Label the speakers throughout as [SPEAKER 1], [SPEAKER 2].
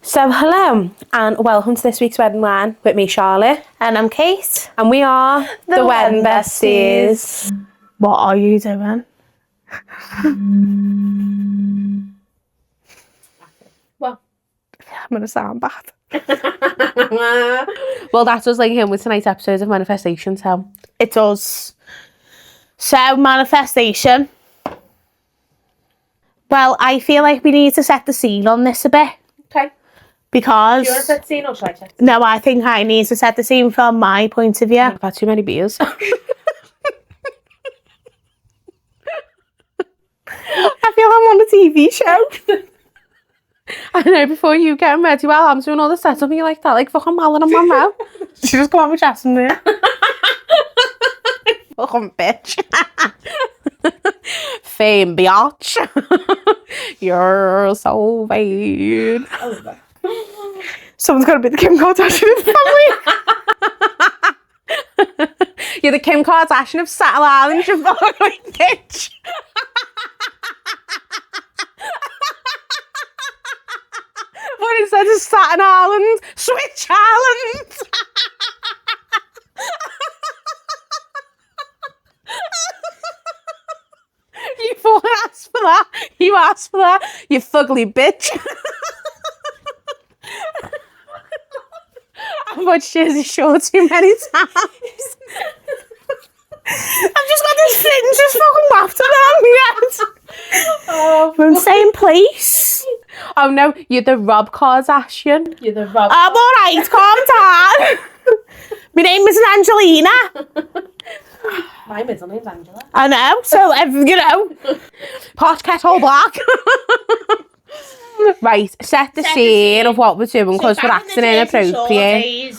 [SPEAKER 1] So hello and welcome to this week's Wedding Whine with me, Charlotte.
[SPEAKER 2] And I'm Kate.
[SPEAKER 1] And we are the Wedding Besties.
[SPEAKER 2] What are you doing?
[SPEAKER 1] Well,
[SPEAKER 2] I'm going to sound bad.
[SPEAKER 1] well, that's us linking in with tonight's episode of Manifestation, so.
[SPEAKER 2] It does. So, manifestation. Well, I feel like we need to set the scene on this a bit.
[SPEAKER 1] Okay.
[SPEAKER 2] Because...
[SPEAKER 1] Do you want to set the scene or should I set the scene?
[SPEAKER 2] No, I think I need to set the scene from my point of view.
[SPEAKER 1] I've had too many beers.
[SPEAKER 2] I feel I'm on a TV show.
[SPEAKER 1] I know, before you get ready, well, I'm doing all the setup and you like that, like fucking Malin and Monroe.
[SPEAKER 2] She just come on with chest in there.
[SPEAKER 1] Fucking bitch. Fame, biatch. You're so vain.
[SPEAKER 2] Someone's got to be the Kim Kardashian of the family.
[SPEAKER 1] You're the Kim Kardashian of Staten Island, you fucking bitch. But instead of Staten Island, Switch Island. You fucking asked for that. You asked for that. You fugly bitch. I've watched Jersey Shore too many times.
[SPEAKER 2] I've just got this thing just fucking wafted around me head.
[SPEAKER 1] Oh,
[SPEAKER 2] We're in the same place.
[SPEAKER 1] oh no, you're the Rob Kardashian. You're the Rob.
[SPEAKER 2] I'm alright, calm down. My name is Angelina.
[SPEAKER 1] My middle name's Angela.
[SPEAKER 2] I know, so, you know.
[SPEAKER 1] Pot kettle black. Right, set the scene of what we're doing because we're acting inappropriate.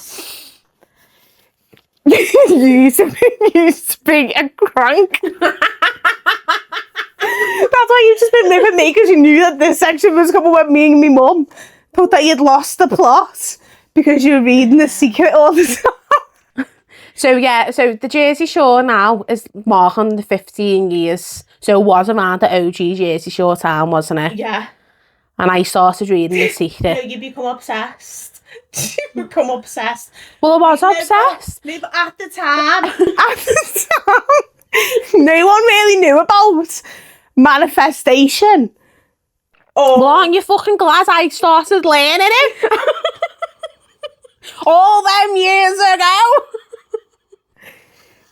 [SPEAKER 2] You used to be a crank. That's why you've just been living me, because you knew that this section was coming with me and my mum. Thought that you'd lost the plot because you were reading The Secret all the time.
[SPEAKER 1] So yeah, so the Jersey Shore now is marking the 15 years. So it was around the OG Jersey Shore time, wasn't it?
[SPEAKER 2] Yeah.
[SPEAKER 1] And I started reading The Secret.
[SPEAKER 2] No, you become obsessed. You become obsessed.
[SPEAKER 1] Well, I was obsessed.
[SPEAKER 2] No, but at the time, no one really knew about manifestation.
[SPEAKER 1] Well, aren't you fucking glad I started learning it? All them years ago.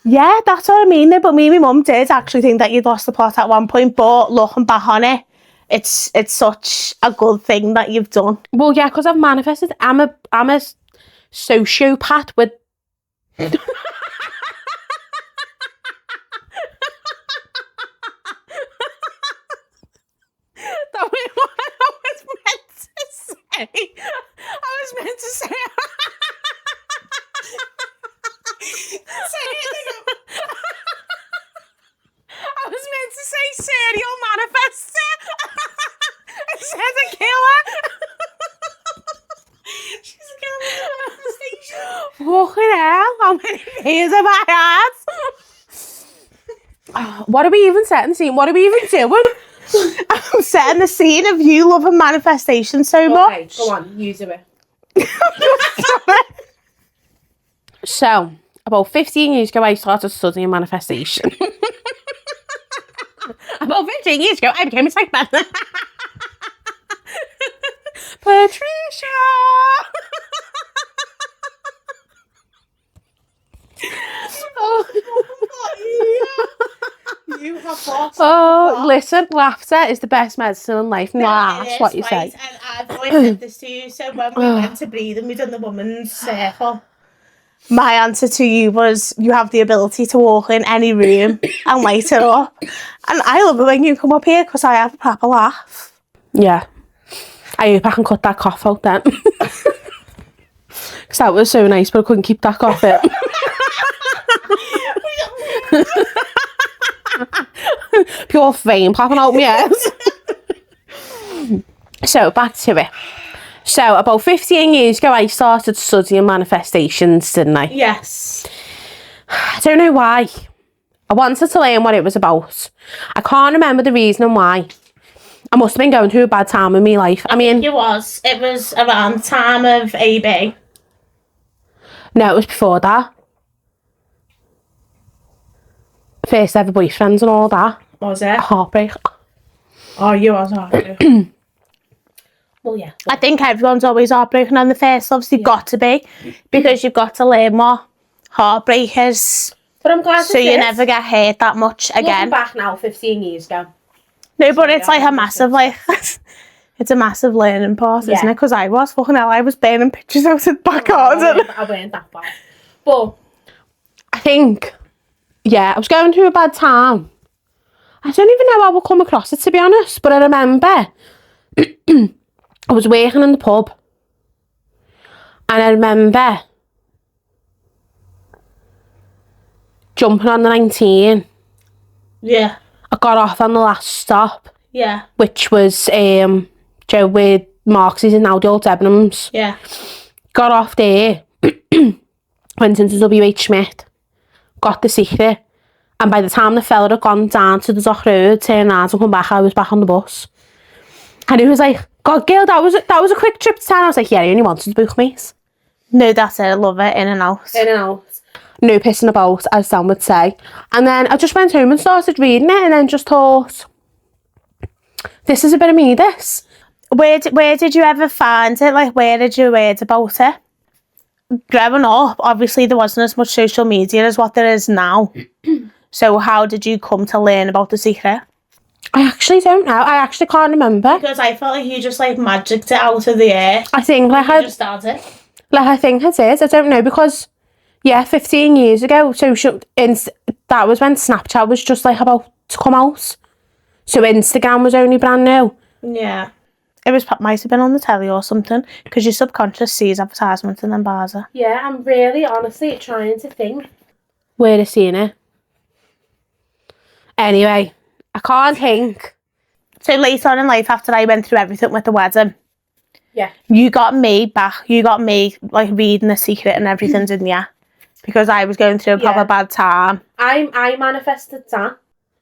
[SPEAKER 2] Yeah, that's what I mean. But me and my mum did actually think that you'd lost the plot at one point. But looking back on it, it's such a good thing that you've done.
[SPEAKER 1] Well, yeah, because I've manifested. I'm a sociopath with. That was what I was meant to say. I was meant to say. I was meant to say serial manifester. It says a killer. She's a killer manifestation. Fucking hell, how many years have I had? What are we even setting the scene? What are we even doing?
[SPEAKER 2] I'm setting the scene of you loving manifestation so much.
[SPEAKER 1] Go on, you do it. So, about 15 years ago, I started studying manifestation. About 15 years ago, I became a psychopath. Patricia!
[SPEAKER 2] You have lost.
[SPEAKER 1] Oh, listen, laughter is the best medicine in life. Nah, that's what you say.
[SPEAKER 2] And I've always said this to you. So when we went to breathe and we done the woman's circle, my answer to you was, you have the ability to walk in any room and light it up. And I love it when you come up here because I have a proper laugh.
[SPEAKER 1] Yeah. I hope I can cut that cough out then. Because that was so nice, but I couldn't keep that cough in. Pure fame popping out my ears. So, back to it. So, about 15 years ago, I started studying manifestations, didn't I?
[SPEAKER 2] Yes.
[SPEAKER 1] I don't know why. I wanted to learn what it was about. I can't remember the reason why. I must have been going through a bad time in my life. I mean,
[SPEAKER 2] It was around the time of AB.
[SPEAKER 1] no, it was before that. First ever boyfriends and all that.
[SPEAKER 2] Was it?
[SPEAKER 1] Heartbreak.
[SPEAKER 2] Oh, you was heartbroken. Well, yeah. I think everyone's always heartbroken on the first loves. They've got to be. Because you've got to learn what heartbreak is.
[SPEAKER 1] But I'm glad
[SPEAKER 2] so you never get hurt that much again.
[SPEAKER 1] Looking back now, 15 years ago.
[SPEAKER 2] No, but it's like a massive, like... It's a massive learning part, isn't it? Because I was fucking hell. I was burning pictures out of the back garden.
[SPEAKER 1] I weren't that bad. But I think, yeah, I was going through a bad time. I don't even know how I would come across it, to be honest. But I remember I was working in the pub. And I remember jumping on the 19.
[SPEAKER 2] Yeah.
[SPEAKER 1] I got off on the last stop.
[SPEAKER 2] Yeah.
[SPEAKER 1] Which was Joe with Marx's and now the old Debenhams.
[SPEAKER 2] Yeah.
[SPEAKER 1] Got off there, went into WH Smith, got the secret, and by the time the fella had gone down to the Dock Road, turned around and come back, I was back on the bus. And he was like, God, girl, that was a quick trip to town. I was like, yeah, he only wanted to book me.
[SPEAKER 2] No, that's it. I love it. In and out.
[SPEAKER 1] In and out. No pissing about, as Sam would say. And then I just went home and started reading it and then just thought, this is a bit of me, this.
[SPEAKER 2] Where did you ever find it? Like, where did you read about it? Growing up, obviously there wasn't as much social media as what there is now. So how did you come to learn about The Secret?
[SPEAKER 1] I actually don't know. I actually can't remember.
[SPEAKER 2] Because I felt like you just like magicked it out of the air.
[SPEAKER 1] I think like
[SPEAKER 2] you just started.
[SPEAKER 1] Like I think it is. I don't know because 15 years ago, that was when Snapchat was just like about to come out. So Instagram was only brand new.
[SPEAKER 2] Yeah. It might have been on the telly or something because your subconscious sees advertisements and then buys it.
[SPEAKER 1] Yeah, I'm really honestly trying to think where to see it. Anyway, I can't think.
[SPEAKER 2] So later on in life, after I went through everything with the wedding,
[SPEAKER 1] yeah,
[SPEAKER 2] you got me back. You got me like reading The Secret and everything, didn't you? Because I was going through a proper bad time.
[SPEAKER 1] I manifested that.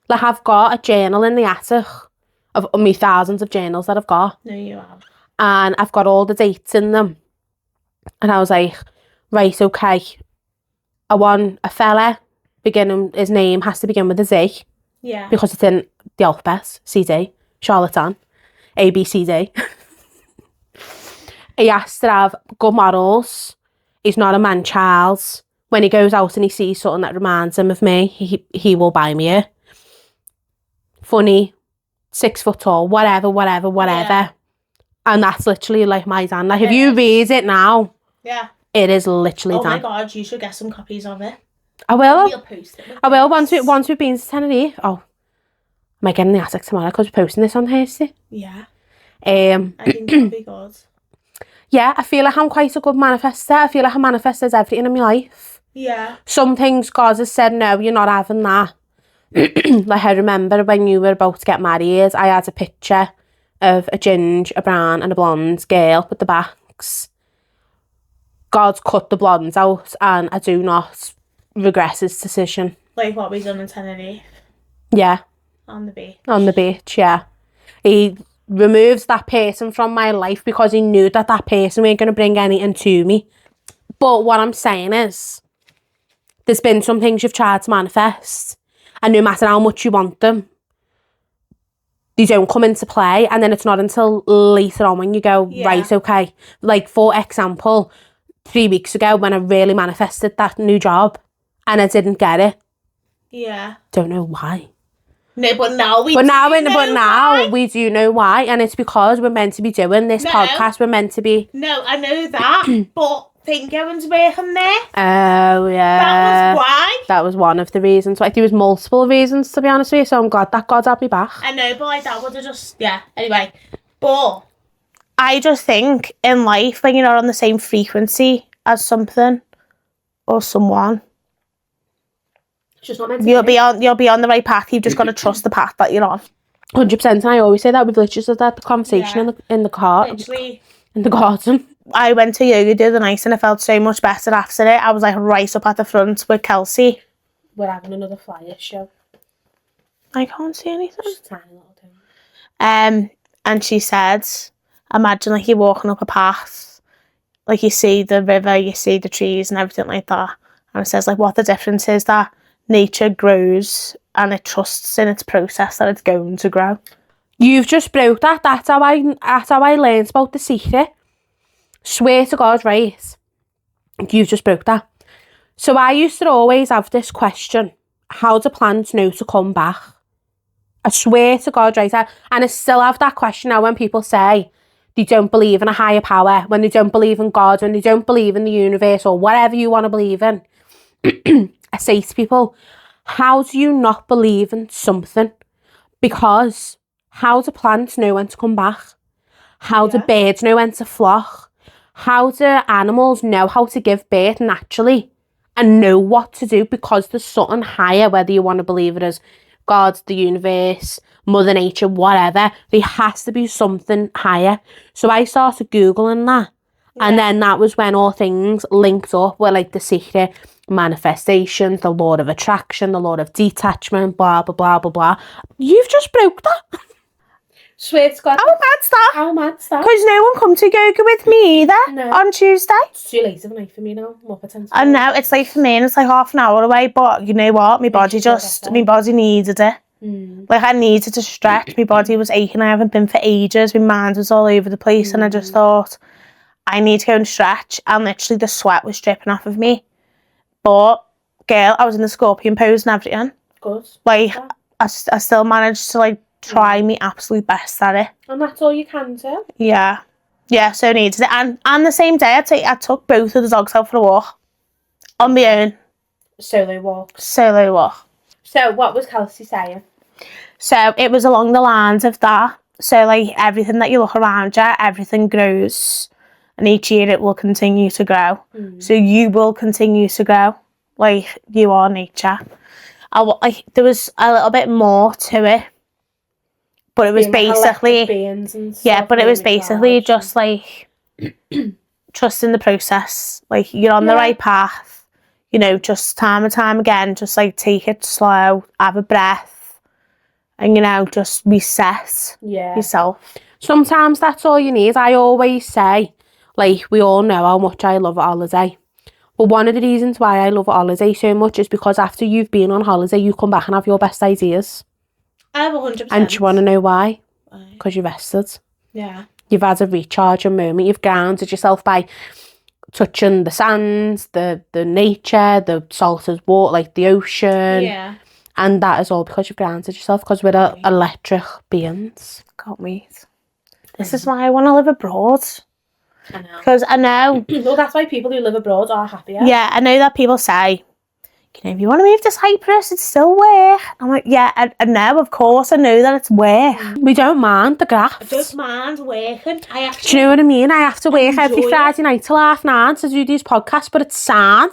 [SPEAKER 1] Like I've got a journal in the attic of me thousands of journals that I've got.
[SPEAKER 2] No, you have.
[SPEAKER 1] And I've got all the dates in them. And I was like, right, okay. I want a fella his name has to begin with a Z.
[SPEAKER 2] Yeah.
[SPEAKER 1] Because it's in the alphabet, CD, charlatan, A, B, C, D. He has to have good morals. He's not a man-child. When he goes out and he sees something that reminds him of me, he will buy me it. Funny, 6 foot tall, whatever. Yeah. And that's literally like my Dan. Like if you read it now, it is literally Dan.
[SPEAKER 2] Oh my God, you should get some copies of it.
[SPEAKER 1] I will.
[SPEAKER 2] We'll post it.
[SPEAKER 1] I will once we've been to Tenerife. Oh, I might get in the attic tomorrow because we're posting this on Thursday.
[SPEAKER 2] Yeah. I think that'll be good.
[SPEAKER 1] Yeah, I feel like I'm quite a good manifester. I feel like I manifested everything in my life.
[SPEAKER 2] Yeah.
[SPEAKER 1] Some things God has said, no, you're not having that. Like I remember when you were about to get married, I had a picture of a ginger, a brown and a blonde girl with the backs. God's cut the blondes out and I do not regret his decision.
[SPEAKER 2] Like what we done in Tenerife?
[SPEAKER 1] Yeah.
[SPEAKER 2] On the beach?
[SPEAKER 1] On the beach, yeah. He removes that person from my life because he knew that person weren't going to bring anything to me. But what I'm saying is, there's been some things you've tried to manifest and no matter how much you want them, they don't come into play, and then it's not until later on when you go, right, okay. Like, for example, 3 weeks ago when I really manifested that new job and I didn't get it.
[SPEAKER 2] Yeah.
[SPEAKER 1] Don't know why.
[SPEAKER 2] No, but now we
[SPEAKER 1] we do know why, and it's because we're meant to be doing this podcast. We're meant to be.
[SPEAKER 2] No, I know that, but think Evan's working there.
[SPEAKER 1] Oh yeah.
[SPEAKER 2] That was why.
[SPEAKER 1] That was one of the reasons. Like there was multiple reasons, to be honest with you. So I'm glad that God had me back.
[SPEAKER 2] I know, but like that would have just Anyway, but I just think in life when you're not on the same frequency as something or someone.
[SPEAKER 1] Just not meant to
[SPEAKER 2] you'll be on the right path. You've just got to trust the path that you're on.
[SPEAKER 1] 100%. And I always say that. We've literally just had the conversation in the car,
[SPEAKER 2] literally
[SPEAKER 1] in the garden.
[SPEAKER 2] I went to yoga the other night and I felt so much better after it. I was like right up at the front with Kelsey.
[SPEAKER 1] We're having another flyer show.
[SPEAKER 2] I can't see anything.
[SPEAKER 1] Just a tiny little thing.
[SPEAKER 2] And she said, imagine like you're walking up a path, like you see the river, you see the trees and everything like that. And it says like what the difference is that nature grows and it trusts in its process that it's going to grow.
[SPEAKER 1] You've just broke that. That's how I learned about The Secret. Swear to God, right? You've just broke that. So I used to always have this question: how do plants know to come back? I swear to God, right? And I still have that question now when people say they don't believe in a higher power, when they don't believe in God, when they don't believe in the universe or whatever you want to believe in. I say to people, how do you not believe in something? Because how do plants know when to come back? How do birds know when to flock? How do animals know how to give birth naturally and know what to do? Because there's something higher, whether you want to believe it as God, the universe, Mother Nature, whatever. There has to be something higher. So I started Googling that. Yeah. And then that was when all things linked up with like The Secret, manifestations, the law of attraction, the law of detachment, blah, blah, blah, blah, blah. You've just broke that.
[SPEAKER 2] Swear to God.
[SPEAKER 1] How mad's that?
[SPEAKER 2] How mad's that?
[SPEAKER 1] Because no one come to yoga with me either on Tuesday.
[SPEAKER 2] It's too late of a night for me now.
[SPEAKER 1] I know, it's late for me and it's like half an hour away, but you know what? My body needed it. Like I needed to stretch. My body was aching. I haven't been for ages. My mind was all over the place and I just thought, I need to go and stretch. And literally the sweat was dripping off of me. But, girl, I was in the scorpion pose and everything.
[SPEAKER 2] Good.
[SPEAKER 1] Like, I still managed to, like, try my absolute best at it.
[SPEAKER 2] And that's all you can do?
[SPEAKER 1] Yeah. Yeah, so I needed it. And the same day, I took both of the dogs out for a walk. On my own.
[SPEAKER 2] Solo walk.
[SPEAKER 1] So,
[SPEAKER 2] what was Kelsey saying?
[SPEAKER 1] So, it was along the lines of that. So, like, everything that you look around you, everything grows. And each year it will continue to grow. So you will continue to grow. Like, you are nature. There was a little bit more to it. But it was basically... but it was basically just, like, trusting the process. Like, you're on the right path. You know, just time and time again, just, like, take it slow, have a breath. And, you know, just reset yourself. Sometimes that's all you need. I always say... Like, we all know how much I love a holiday. But one of the reasons why I love a holiday so much is because after you've been on holiday, you come back and have your best ideas.
[SPEAKER 2] I have 100%.
[SPEAKER 1] And do you want to know why? Because you rested.
[SPEAKER 2] Yeah.
[SPEAKER 1] You've had a recharging moment. You've grounded yourself by touching the sands, the nature, the salted water, like the ocean.
[SPEAKER 2] Yeah.
[SPEAKER 1] And that is all because you've grounded yourself, because we're electric beings. Can't wait. This is why I want to live abroad.
[SPEAKER 2] I know.
[SPEAKER 1] Because I know...
[SPEAKER 2] Well, that's why people who live abroad are happier.
[SPEAKER 1] Yeah, I know that people say, you know, if you want to move to Cyprus, it's still work. I'm like, yeah, I know, of course, I know that it's work. We don't mind the graft.
[SPEAKER 2] I don't mind working.
[SPEAKER 1] Do you know what I mean? I have to work every Friday night till 9:30 to do these podcasts, but it's sad.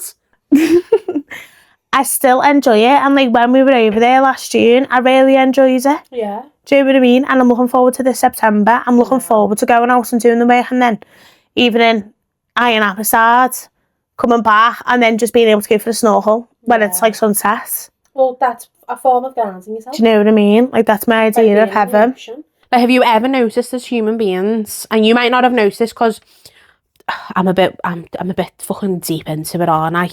[SPEAKER 1] I still enjoy it. And like when we were over there last June, I really enjoyed it.
[SPEAKER 2] Yeah.
[SPEAKER 1] Do you know what I mean? And I'm looking forward to this September. I'm looking forward to going out and doing the work, and then evening, iron episode, coming back, and then just being able to go for a snorkel when it's like sunset.
[SPEAKER 2] Well, that's a form of grounding yourself.
[SPEAKER 1] Do you know what I mean? Like, that's my idea of heaven. Like, have you ever noticed as human beings, and you might not have noticed because I'm a bit fucking deep into it, aren't I?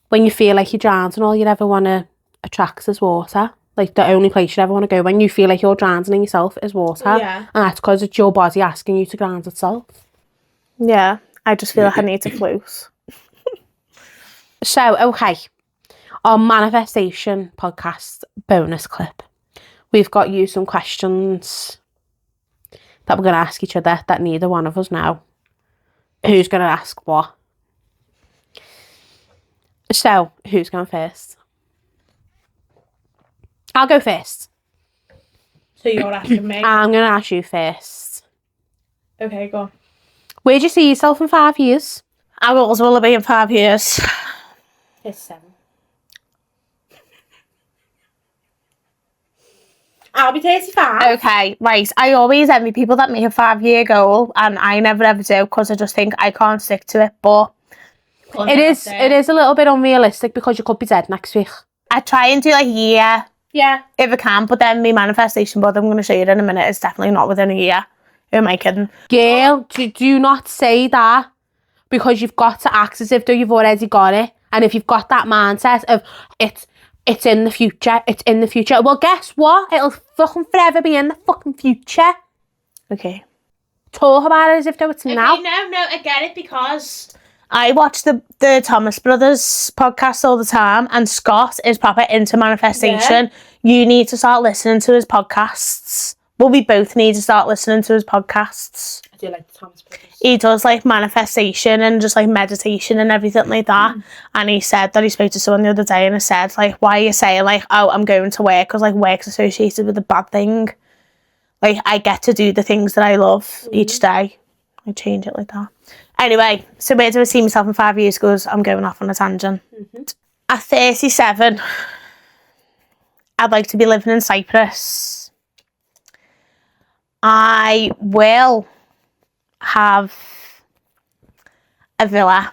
[SPEAKER 1] When you feel like you're drowning, all you'd ever want to attract is water. Like, the only place you'd ever want to go when you feel like you're drowning in yourself is water.
[SPEAKER 2] Yeah.
[SPEAKER 1] And that's because it's your body asking you to ground itself. Yeah, I just feel like I need to float. So, okay. Our manifestation podcast bonus clip. We've got you some questions that we're going to ask each other that neither one of us know. Who's going to ask what? So, who's going first? I'll go first.
[SPEAKER 2] So you're asking me?
[SPEAKER 1] I'm going to ask you first.
[SPEAKER 2] Okay, go on.
[SPEAKER 1] Where do you see yourself in 5 years?
[SPEAKER 2] How old will I be in 5 years? It's 7. I'll be 35.
[SPEAKER 1] Okay, right. I always envy people that make a 5-year goal, and I never ever do because I just think I can't stick to it. But it is a little bit unrealistic because you could be dead next week. I try and do like a year Yeah.
[SPEAKER 2] If I can, but then my manifestation board I'm going to show you in a minute is definitely not within a year. Who am I kidding?
[SPEAKER 1] Girl, do not say that, because you've got to act as if though you've already got it. And if you've got that mindset of it's in the future, it's in the future. Well, guess what? It'll fucking forever be in the fucking future.
[SPEAKER 2] Okay.
[SPEAKER 1] Talk about it as if though it's now.
[SPEAKER 2] No, I get it, because I watch the Thomas Brothers podcast all the time, and Scott is proper into manifestation. Yeah. You need to start listening to his podcasts. Well, we both need to start listening to his podcasts.
[SPEAKER 1] I do like the Thomas Brothers.
[SPEAKER 2] He does like manifestation and just like meditation and everything like that. And he said that he spoke to someone the other day and he said, like, why are you saying like, oh, I'm going to work, because like work's associated with a bad thing. Like, I get to do the things that I love each day. I change it like that. Anyway, so where do I see myself in 5 years? Because I'm going off on a tangent. At 37, I'd like to be living in Cyprus. I will have a villa.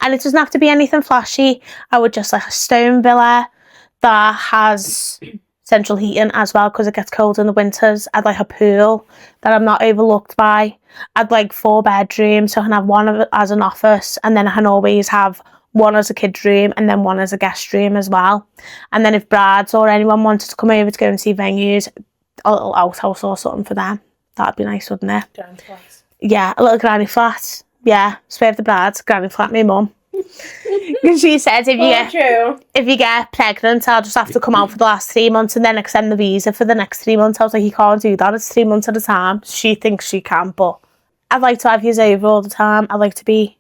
[SPEAKER 2] And it doesn't have to be anything flashy. I would just like a stone villa that has central heating as well, because it gets cold in the winters. I'd like a pool that I'm not overlooked by. I'd like 4 bedrooms, so I can have one of it as an office, and then I can always have one as a kid's room and then one as a guest room as well. And then if Brad's or anyone wanted to come over to go and see venues, a little outhouse or something for them. That'd be nice, wouldn't it?
[SPEAKER 1] Granny flat.
[SPEAKER 2] Yeah, a little granny flat. Yeah, swerve the Brad's, granny flat, my mum. Because she said if you get pregnant, I'll just have to come out for the last 3 months and then extend the visa for the next 3 months. I was like, you can't do that. It's 3 months at a time. She thinks she can, but I'd like to have you over all the time. I'd like to be...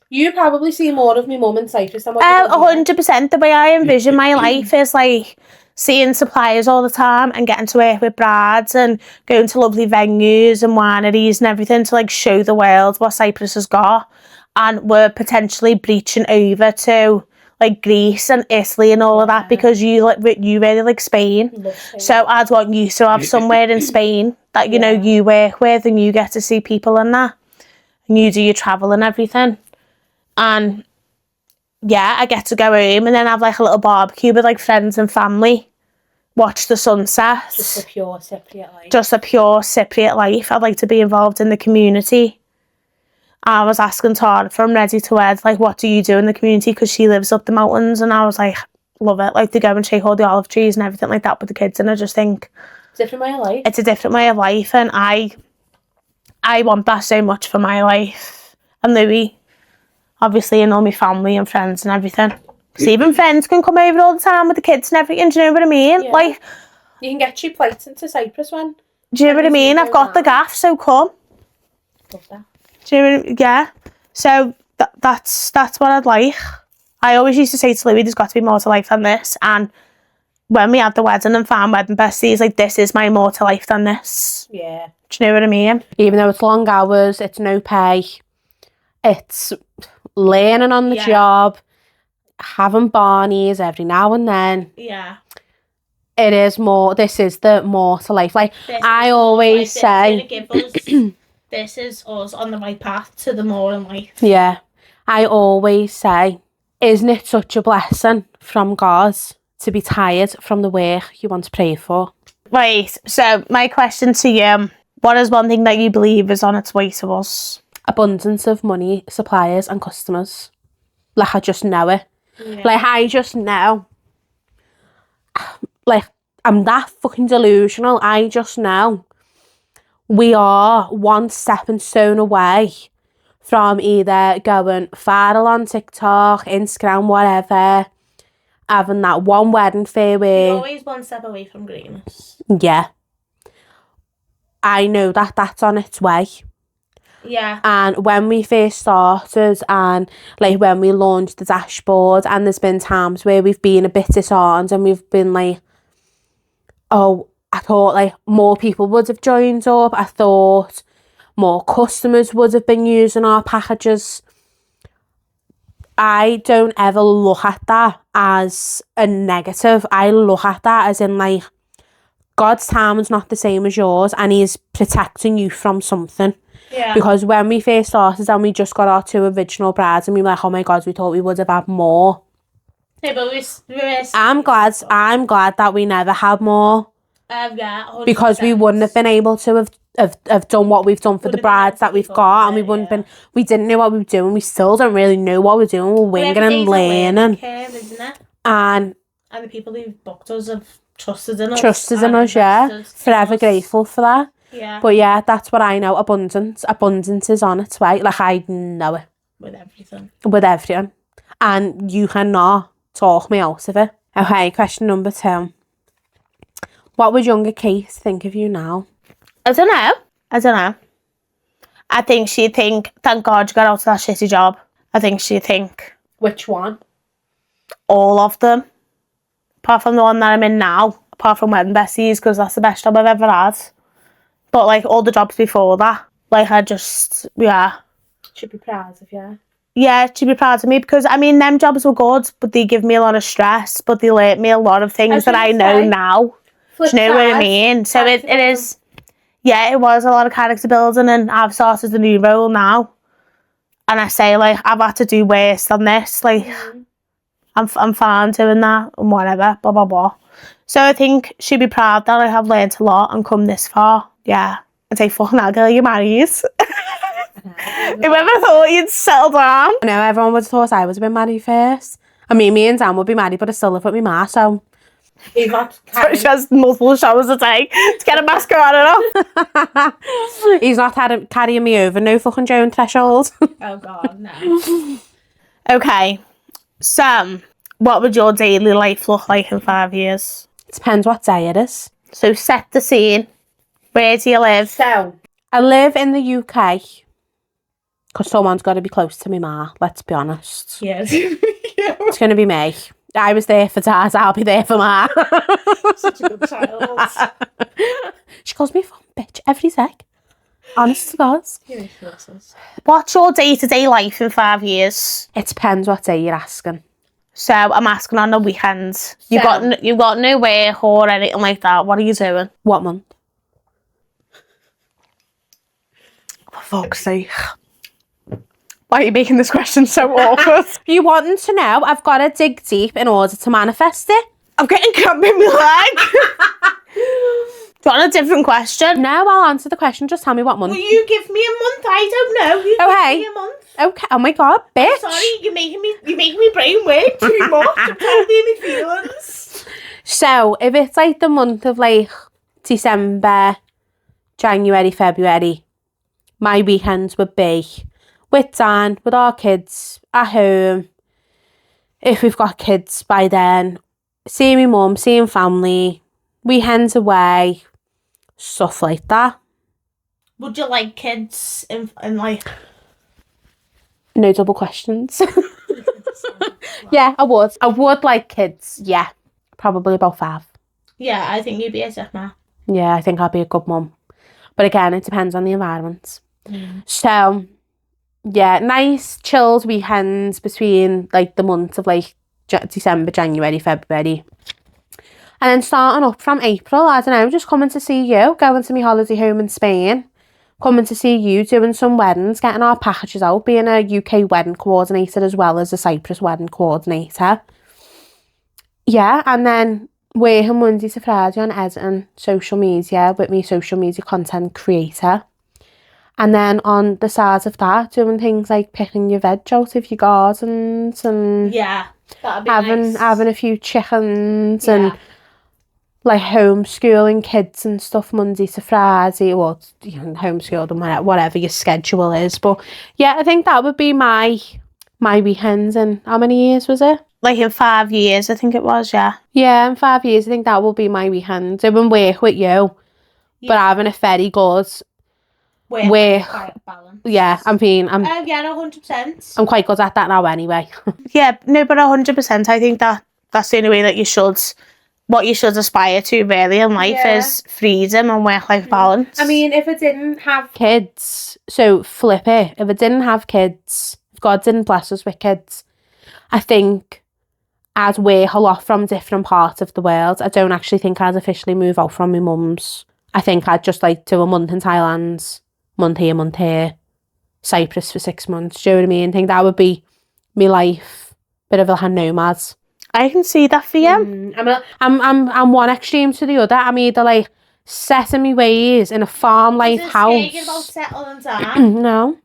[SPEAKER 1] You probably see more of my mum in Cyprus than what
[SPEAKER 2] 100%. The way I envision my life is like seeing suppliers all the time and getting to work with Brads and going to lovely venues and wineries and everything to like show the world what Cyprus has got. And we're potentially breaching over to like Greece and Italy and all of that, because you really like Spain. So I'd want you to have somewhere in Spain that you know you work with and you get to see people and that, and you do your travel and everything. And yeah, I get to go home and then have like a little barbecue with like friends and family, watch the sunset.
[SPEAKER 1] Just a pure Cypriot life.
[SPEAKER 2] I'd like to be involved in the community. I was asking Tara from Ready to Wed, like, what do you do in the community? Because she lives up the mountains, and I was like, love it. Like, to go and shake all the olive trees and everything like that with the kids. And I just think
[SPEAKER 1] different way of life.
[SPEAKER 2] It's a different way of life, and I want that so much for my life. And Louis, obviously, and all my family and friends and everything. Because even friends can come over all the time with the kids and everything. Do you know what I mean? Yeah. Like,
[SPEAKER 1] you can get cheap flights into Cyprus when.
[SPEAKER 2] Do you know what I mean? I've got the gaff, so come.
[SPEAKER 1] Love that.
[SPEAKER 2] Do you know what I mean? Yeah. So that's what I'd like. I always used to say to Louis, there's got to be more to life than this. And when we had the wedding and found Wedding Besties, like, this is my more to life than this.
[SPEAKER 1] Yeah.
[SPEAKER 2] Do you know what I mean?
[SPEAKER 1] Even though it's long hours, it's no pay, it's learning on the job, having Barneys every now and then.
[SPEAKER 2] Yeah.
[SPEAKER 1] It is more, this is the more to life. Like, I always say...
[SPEAKER 2] This is us on the right path to the more in life.
[SPEAKER 1] Yeah. I always say, isn't it such a blessing from God to be tired from the work you want to pray for?
[SPEAKER 2] Right, so my question to you, what is one thing that you believe is on its way to us?
[SPEAKER 1] Abundance of money, suppliers and customers. Like, I just know it. Yeah. Like, I just know. Like, I'm that fucking delusional. I just know. We are one stepping stone away from either going viral on TikTok, Instagram, whatever, having that one wedding fair where...
[SPEAKER 2] You're always one step away from greatness.
[SPEAKER 1] Yeah. I know that that's on its way.
[SPEAKER 2] Yeah.
[SPEAKER 1] And when we first started and like when we launched the dashboard, and there's been times where we've been a bit disheartened and we've been like, oh, I thought like more people would have joined up. I thought more customers would have been using our packages. I don't ever look at that as a negative. I look at that as in like, God's time is not the same as yours, and he's protecting you from something.
[SPEAKER 2] Yeah.
[SPEAKER 1] Because when we first started and we just got our 2 original brides and we were like, oh my God, we thought we would have had more.
[SPEAKER 2] Yeah, but we're
[SPEAKER 1] I'm glad that we never had more.
[SPEAKER 2] Yeah, 100%.
[SPEAKER 1] Because we wouldn't have been able to have done what we've done for the brides that we've got, and we didn't know what we were doing. We still don't really know what we're doing. We're winging and learning.
[SPEAKER 2] Curve, isn't it?
[SPEAKER 1] And
[SPEAKER 2] the people who've booked us have trusted in us.
[SPEAKER 1] Yeah. Forever grateful for that.
[SPEAKER 2] Yeah.
[SPEAKER 1] But yeah, that's what I know. Abundance is on its way. Like, I know it.
[SPEAKER 2] With everything.
[SPEAKER 1] And you cannot talk me out of it. Okay, question number 2. What would younger Kate think of you now?
[SPEAKER 2] I don't know. I think she'd think, thank God you got out of that shitty job. I think she'd think...
[SPEAKER 1] Which one?
[SPEAKER 2] All of them. Apart from the one that I'm in now. Apart from Wedding Besties, because that's the best job I've ever had. But, like, all the jobs before that. Like, I just... Yeah.
[SPEAKER 1] She'd be proud of you.
[SPEAKER 2] Yeah, she'd be proud of me because, I mean, them jobs were good, but they give me a lot of stress, but they learnt me a lot of things that I know now. Do you know what I mean? So it is, yeah, it was a lot of character building, and I've started a new role now. And I say, like, I've had to do worse than this. Like, I'm fine doing that and whatever, blah, blah, blah. So I think she'd be proud that I have learnt a lot and come this far. Yeah. I'd say, fucking hell, girl, you're married. Whoever thought you'd settle down?
[SPEAKER 1] I know, everyone would have thought I was a bit married first. I mean, me and Dan would be married, but I still live with my ma, so...
[SPEAKER 2] She has multiple showers a day to get a mascara off.
[SPEAKER 1] He's not carrying me over no fucking Joan threshold.
[SPEAKER 2] Oh God, no. Okay, so what would your daily life look like in 5 years?
[SPEAKER 1] It depends what day it is.
[SPEAKER 2] So set the scene. Where do you live?
[SPEAKER 1] So I live in the UK because someone's got to be close to me ma, let's be honest.
[SPEAKER 2] Yes.
[SPEAKER 1] It's going to be me. I was there for Dad, I'll be there for Ma.
[SPEAKER 2] Such a good child.
[SPEAKER 1] She calls me a fucking bitch every sec. Honest to God.
[SPEAKER 2] What's your day-to-day life in 5 years?
[SPEAKER 1] It depends what day you're asking.
[SPEAKER 2] So I'm asking on the weekends. You've got no work or anything like that. What are you doing?
[SPEAKER 1] What month? For fuck's sake.
[SPEAKER 2] Why are you making this question so awkward?
[SPEAKER 1] You wanting to know? I've got to dig deep in order to manifest it.
[SPEAKER 2] I'm getting cramp in my leg. Do you want a different question?
[SPEAKER 1] No, I'll answer the question. Just tell me what month.
[SPEAKER 2] Will you give me a month? I don't know. You
[SPEAKER 1] Okay.
[SPEAKER 2] give me a month.
[SPEAKER 1] Okay. Oh my God, bitch.
[SPEAKER 2] I'm sorry, you're making me brain work too much. I'm trying to be in my feelings.
[SPEAKER 1] So if it's like the month of like December, January, February, my weekends would be with Dan, with our kids, at home. If we've got kids by then, seeing my mum, seeing family, weekends away, stuff like that.
[SPEAKER 2] Would you like kids in like...
[SPEAKER 1] No double questions. Yeah, I would. I would like kids, yeah. Probably about 5.
[SPEAKER 2] Yeah, I think you'd be a stepmom.
[SPEAKER 1] Yeah, I think I'll be a good mum. But again, it depends on the environment. So... yeah, nice chilled weekends between like the months of like December, January, February. And then starting up from April, I don't know, just coming to see you, going to my holiday home in Spain, coming to see you, doing some weddings, getting our packages out, being a UK wedding coordinator as well as a Cyprus wedding coordinator. Yeah, and then working Monday to Friday on editing social media with me social media content creator. And then on the side of that, doing things like picking your veg out of your gardens and
[SPEAKER 2] yeah, that'd be nice.
[SPEAKER 1] having a few chickens and like homeschooling kids and stuff Monday to Friday, or you know, homeschool them whatever your schedule is. But yeah, I think that would be my weekends. And how many years was it?
[SPEAKER 2] Like in 5 years, I think it was.
[SPEAKER 1] Yeah, in 5 years, I think that will be my weekend. Doing work with you, but having a very good
[SPEAKER 2] work balance.
[SPEAKER 1] Yeah, I'm
[SPEAKER 2] yeah, no, 100%.
[SPEAKER 1] I'm quite good at that now anyway.
[SPEAKER 2] Yeah, no, but 100%. I think that's the only way that you should aspire to really in life is freedom and work-life balance.
[SPEAKER 1] I mean, if I didn't have kids, so flip it. If I didn't have kids, if God didn't bless us with kids, I think I'd work a lot from different parts of the world. I don't actually think I'd officially move out from my mum's. I think I'd just like do a month in Thailand, month here, Cyprus for 6 months. Do you know what I mean? I think that would be my life. Bit of a nomad.
[SPEAKER 2] I can see that for you.
[SPEAKER 1] I'm one extreme to the other. I'm either like set in my ways in a farm life house.
[SPEAKER 2] Is about settling down?
[SPEAKER 1] No.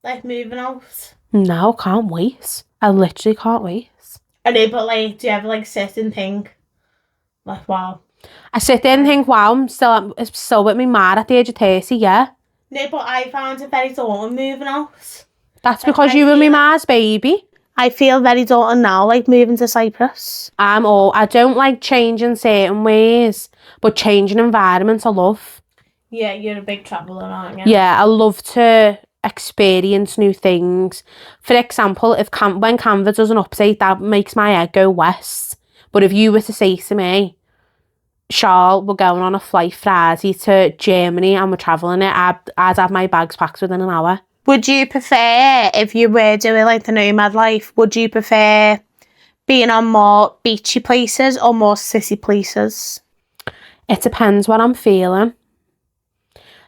[SPEAKER 2] Like moving out?
[SPEAKER 1] No, can't wait. I literally can't wait.
[SPEAKER 2] I know, but like, do you ever like sit and think, like, wow?
[SPEAKER 1] I sit there and think, wow, I'm still with me mad at the age of 30, yeah.
[SPEAKER 2] No, but I found it very daunting moving out.
[SPEAKER 1] That's because you were me ma's baby.
[SPEAKER 2] I feel very daunting now, like moving to Cyprus.
[SPEAKER 1] I don't like changing certain ways, but changing environments I love.
[SPEAKER 2] Yeah, you're a big traveller, aren't you?
[SPEAKER 1] Yeah, I love to experience new things. For example, when Canva does an update, that makes my head go west. But if you were to say to me, Charl, we're going on a flight Friday to Germany and we're travelling it, I'd have my bags packed within an hour.
[SPEAKER 2] Would you prefer, if you were doing like the nomad life, would you prefer being on more beachy places or more city places?
[SPEAKER 1] It depends what I'm feeling.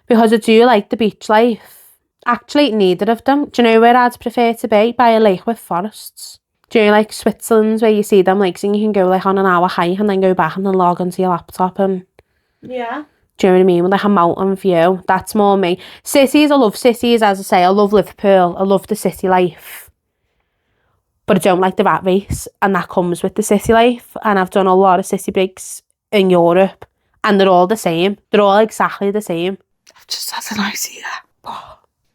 [SPEAKER 1] Because I do like the beach life. Actually, neither of them. Do you know where I'd prefer to be? By a lake with forests. Do you know, like Switzerland, where you see them lakes and you can go like on an hour hike and then go back and then log onto your laptop and...
[SPEAKER 2] Yeah.
[SPEAKER 1] Do you know what I mean? With like a mountain view. That's more me. Cities, I love cities, as I say. I love Liverpool. I love the city life. But I don't like the rat race. And that comes with the city life. And I've done a lot of city breaks in Europe. And they're all the same. They're all exactly the same.
[SPEAKER 2] I've just had an idea.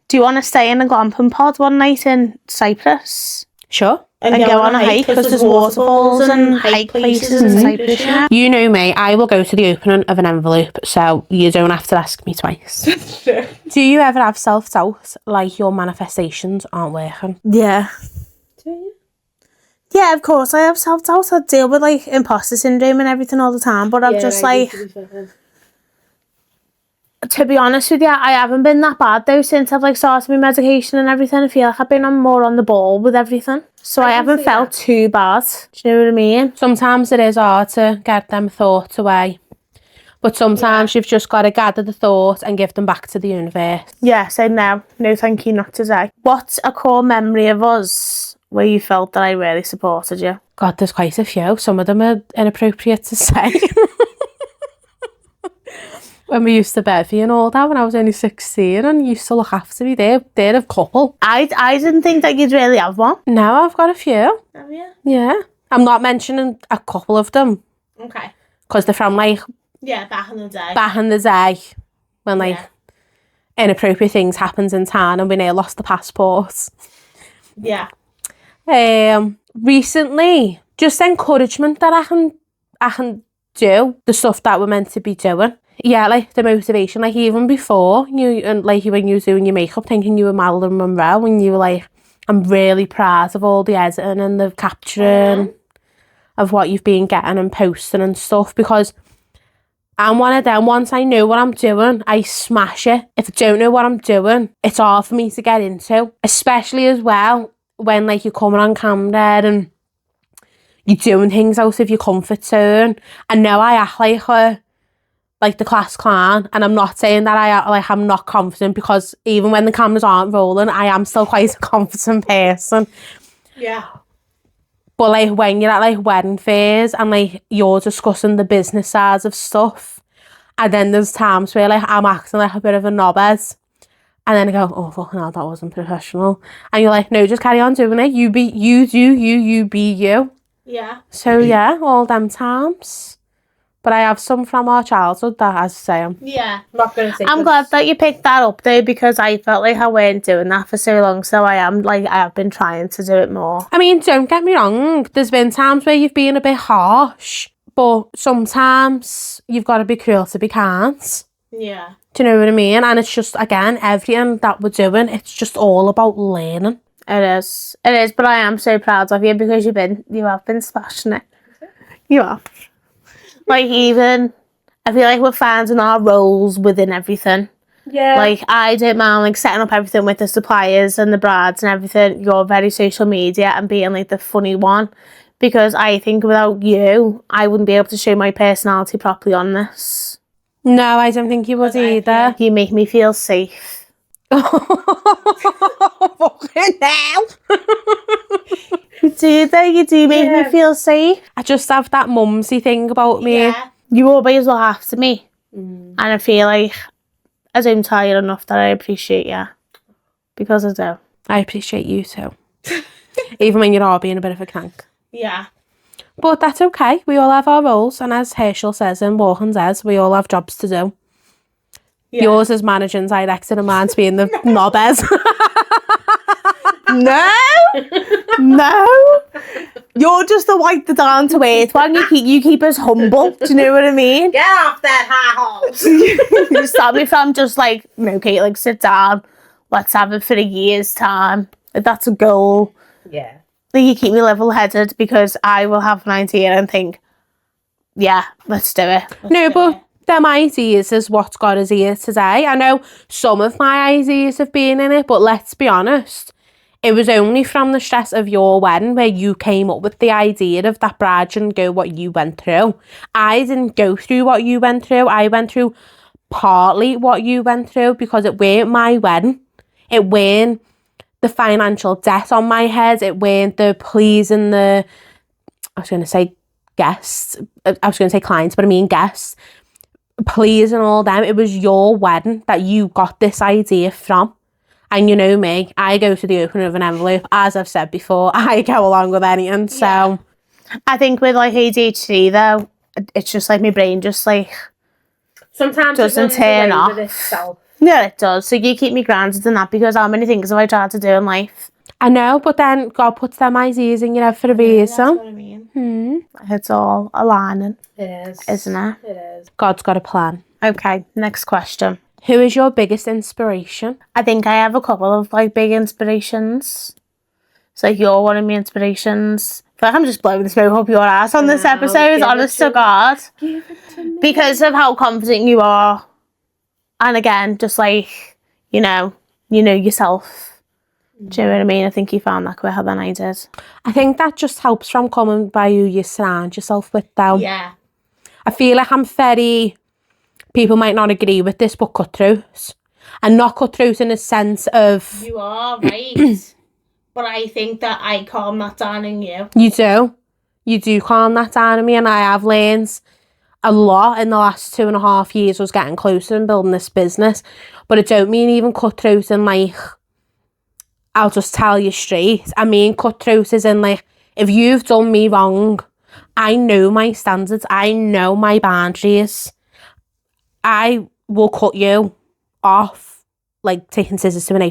[SPEAKER 2] Do you want to stay in a glamping pod one night in Cyprus?
[SPEAKER 1] Sure.
[SPEAKER 2] And go on a hike, because there's waterfalls and hike places in Cyprus. Yeah.
[SPEAKER 1] You know me, I will go to the opening of an envelope, so you don't have to ask me twice. Do you ever have self-doubt, like your manifestations aren't working?
[SPEAKER 2] Yeah. Do you? Yeah, of course I have self-doubt. I deal with like impostor syndrome and everything all the time, but I'm just like... To be honest with you, I haven't been that bad though since I've like started my medication and everything. I feel like I've been more on the ball with everything. So I haven't felt too bad. Do you know what I mean?
[SPEAKER 1] Sometimes it is hard to get them thoughts away. But sometimes you've just got to gather the thoughts and give them back to the universe.
[SPEAKER 2] Yeah, say no. No thank you, not today. What's a core memory of us where you felt that I really supported you?
[SPEAKER 1] God, there's quite a few. Some of them are inappropriate to say. When we used to bevy and all that when I was only 16 and used to look after me. They're a couple.
[SPEAKER 2] I didn't think that you'd really have one.
[SPEAKER 1] No, I've got a few.
[SPEAKER 2] Have you?
[SPEAKER 1] Yeah. I'm not mentioning a couple of them.
[SPEAKER 2] Okay.
[SPEAKER 1] Because they're from like...
[SPEAKER 2] Yeah, back in the day.
[SPEAKER 1] Back in the day. When like inappropriate things happened in town and we nearly lost the passports.
[SPEAKER 2] Yeah.
[SPEAKER 1] Recently, just encouragement that I can do the stuff that we're meant to be doing. Yeah, like the motivation, like even before when you were doing your makeup, thinking you were Marilyn Monroe, and you were like, I'm really proud of all the editing and the capturing of what you've been getting and posting and stuff, because I'm one of them, once I know what I'm doing, I smash it. If I don't know what I'm doing, it's hard for me to get into, especially as well when like you're coming on camera and you're doing things out of your comfort zone. I know I act like the class clown, and I'm not saying that I'm not confident, because even when the cameras aren't rolling, I am still quite a confident person.
[SPEAKER 2] Yeah.
[SPEAKER 1] But like when you're at like wedding fairs and like you're discussing the business sides of stuff, and then there's times where like I'm acting like a bit of a knobhead, and then I go, oh fucking hell, that wasn't professional, and you're like, no, just carry on doing it. You be you be you.
[SPEAKER 2] Yeah.
[SPEAKER 1] So yeah, all them times. But I have some from our childhood that, as I say, I'm not going to say.
[SPEAKER 2] I'm glad that you picked that up though, because I felt like I weren't doing that for so long. So I have been trying to do it more.
[SPEAKER 1] I mean, don't get me wrong. There's been times where you've been a bit harsh, but sometimes you've got to be cruel to be kind.
[SPEAKER 2] Yeah.
[SPEAKER 1] Do you know what I mean? And it's just, again, everything that we're doing, it's just all about learning.
[SPEAKER 2] It is. But I am so proud of you, because you have been smashing it. You have. Like, even, I feel like we're finding our roles within everything. Yeah. Like, I don't mind, like, setting up everything with the suppliers and the brides and everything. You're very social media and being, like, the funny one. Because I think without you, I wouldn't be able to show my personality properly on this.
[SPEAKER 1] No, I don't think you would either.
[SPEAKER 2] You make me feel safe.
[SPEAKER 1] Fucking hell.
[SPEAKER 2] You do they? You do make me feel safe.
[SPEAKER 1] I just have that mumsy thing about me.
[SPEAKER 2] Yeah. You always look after me. And I feel like I don't tell you enough that I appreciate you. Because I do.
[SPEAKER 1] I appreciate you too. Even when you're all being a bit of a crank.
[SPEAKER 2] Yeah.
[SPEAKER 1] But that's okay. We all have our roles. And as Herschel says in Walking Says, we all have jobs to do. Yeah. Yours is managing director and mine's being the knobhead.
[SPEAKER 2] No. You're just the white, the down to earth one. You keep us humble. Do you know what I mean?
[SPEAKER 1] Get off that high horse.
[SPEAKER 2] You stop me from just like, okay, like sit down. Let's have it for a year's time. Like, that's a goal.
[SPEAKER 1] Yeah.
[SPEAKER 2] Like, you keep me level-headed because I will have an idea and think, yeah, let's do it.
[SPEAKER 1] But them ideas is what's got us here today. I know some of my ideas have been in it, but let's be honest, it was only from the stress of your wedding where you came up with the idea of that bride and go what you went through. I didn't go through what you went through. I went through partly what you went through because it weren't my wedding. It weren't the financial debt on my head. It weren't the pleasing the, I was going to say guests. I was going to say clients, but I mean guests. Pleasing all them. It was your wedding that you got this idea from. And you know me, I go to the opening of an envelope. As I've said before, I go along with anything. So
[SPEAKER 2] yeah. I think with like ADHD though, it's just like my brain just like
[SPEAKER 1] sometimes
[SPEAKER 2] doesn't turn off. Yeah, it does. So you keep me grounded in that because how many things have I tried to do in life?
[SPEAKER 1] I know, but then God puts them ideas in your head for a reason.
[SPEAKER 2] That's what I mean. It's all aligning.
[SPEAKER 1] It is.
[SPEAKER 2] Isn't it?
[SPEAKER 1] It is. God's got a plan.
[SPEAKER 2] Okay, next question.
[SPEAKER 1] Who is your biggest inspiration?
[SPEAKER 2] I think I have a couple of like big inspirations. It's like you're one of my inspirations. I feel like I'm just blowing the smoke up your ass on this episode, honest to God.
[SPEAKER 1] Give it to me.
[SPEAKER 2] Because of how confident you are. And again, just like, you know yourself. Do you know what I mean? I think you found that quicker than I did.
[SPEAKER 1] I think that just helps from coming by who you surround yourself with though.
[SPEAKER 2] Yeah.
[SPEAKER 1] I feel like I'm very, people might not agree with this, but cutthroat. And not cutthroat in a sense of...
[SPEAKER 2] You are right. But I think that I calm that down in you.
[SPEAKER 1] You do. You do calm that down in me, and I have learned a lot in the last 2.5 years was getting closer and building this business. But it don't mean even cutthroat and like, I'll just tell you straight. I mean cutthroat is in like, if you've done me wrong, I know my standards. I know my boundaries. I will cut you off like taking scissors to an